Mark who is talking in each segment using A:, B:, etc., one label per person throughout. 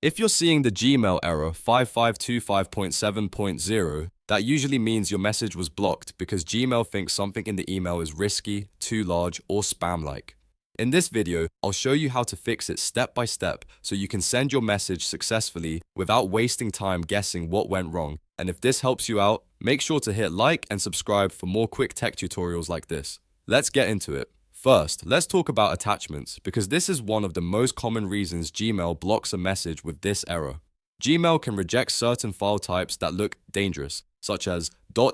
A: If you're seeing the Gmail error 5525.7.0, that usually means your message was blocked because Gmail thinks something in the email is risky, too large, or spam-like. In this video, I'll show you how to fix it step by step so you can send your message successfully without wasting time guessing what went wrong. And if this helps you out, make sure to hit like and subscribe for more quick tech tutorials like this. Let's get into it. First, let's talk about attachments, because this is one of the most common reasons Gmail blocks a message with this error. Gmail can reject certain file types that look dangerous, such as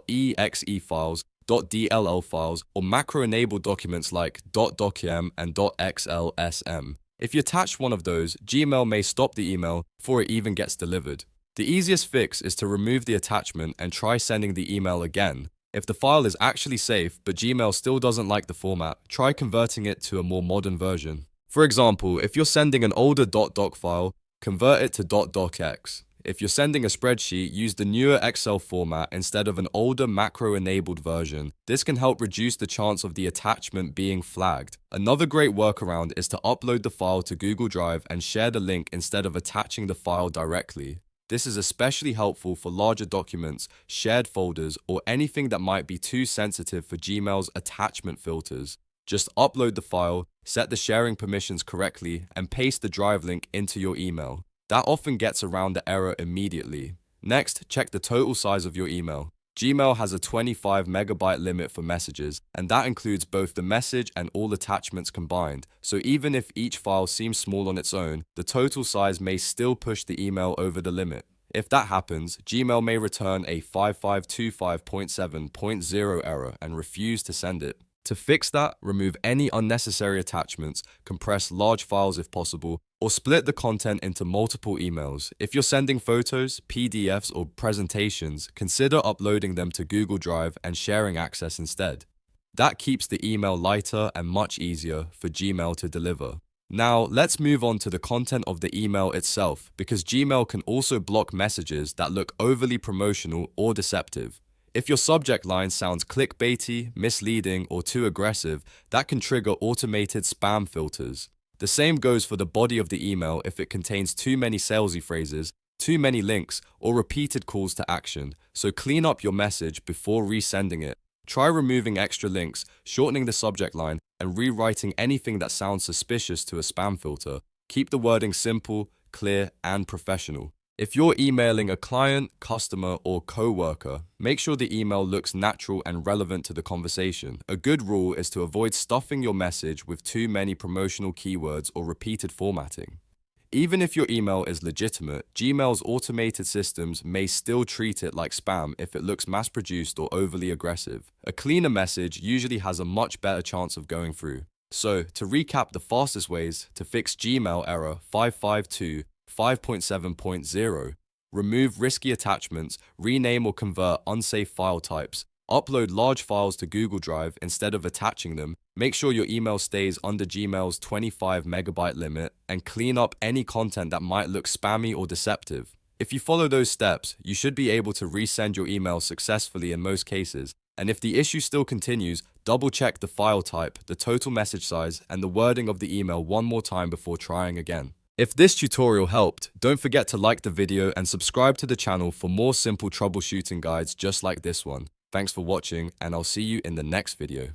A: .exe files, .dll files, or macro-enabled documents like .docm and .xlsx. If you attach one of those, Gmail may stop the email before it even gets delivered. The easiest fix is to remove the attachment and try sending the email again. If the file is actually safe, but Gmail still doesn't like the format, try converting it to a more modern version. For example, if you're sending an older .doc file, convert it to .docx. If you're sending a spreadsheet, use the newer Excel format instead of an older macro-enabled version. This can help reduce the chance of the attachment being flagged. Another great workaround is to upload the file to Google Drive and share the link instead of attaching the file directly. This is especially helpful for larger documents, shared folders, or anything that might be too sensitive for Gmail's attachment filters. Just upload the file, set the sharing permissions correctly, and paste the drive link into your email. That often gets around the error immediately. Next, check the total size of your email. Gmail has a 25 megabyte limit for messages, and that includes both the message and all attachments combined. So even if each file seems small on its own, the total size may still push the email over the limit. If that happens, Gmail may return a 5525.7.0 error and refuse to send it. To fix that, remove any unnecessary attachments, compress large files if possible, or split the content into multiple emails. If you're sending photos, PDFs, or presentations, consider uploading them to Google Drive and sharing access instead. That keeps the email lighter and much easier for Gmail to deliver. Now, let's move on to the content of the email itself, because Gmail can also block messages that look overly promotional or deceptive. If your subject line sounds clickbaity, misleading, or too aggressive, that can trigger automated spam filters. The same goes for the body of the email if it contains too many salesy phrases, too many links, or repeated calls to action. So clean up your message before resending it. Try removing extra links, shortening the subject line, and rewriting anything that sounds suspicious to a spam filter. Keep the wording simple, clear, and professional. If you're emailing a client, customer, or co-worker, make sure the email looks natural and relevant to the conversation. A good rule is to avoid stuffing your message with too many promotional keywords or repeated formatting. Even if your email is legitimate, Gmail's automated systems may still treat it like spam if it looks mass-produced or overly aggressive. A cleaner message usually has a much better chance of going through. So, to recap the fastest ways to fix Gmail error 5.7.0, remove risky attachments, rename or convert unsafe file types, upload large files to Google Drive instead of attaching them, make sure your email stays under Gmail's 25 megabyte limit, and clean up any content that might look spammy or deceptive. If you follow those steps, you should be able to resend your email successfully in most cases. And if the issue still continues, double check the file type, the total message size, and the wording of the email one more time before trying again. If this tutorial helped, don't forget to like the video and subscribe to the channel for more simple troubleshooting guides just like this one. Thanks for watching, and I'll see you in the next video.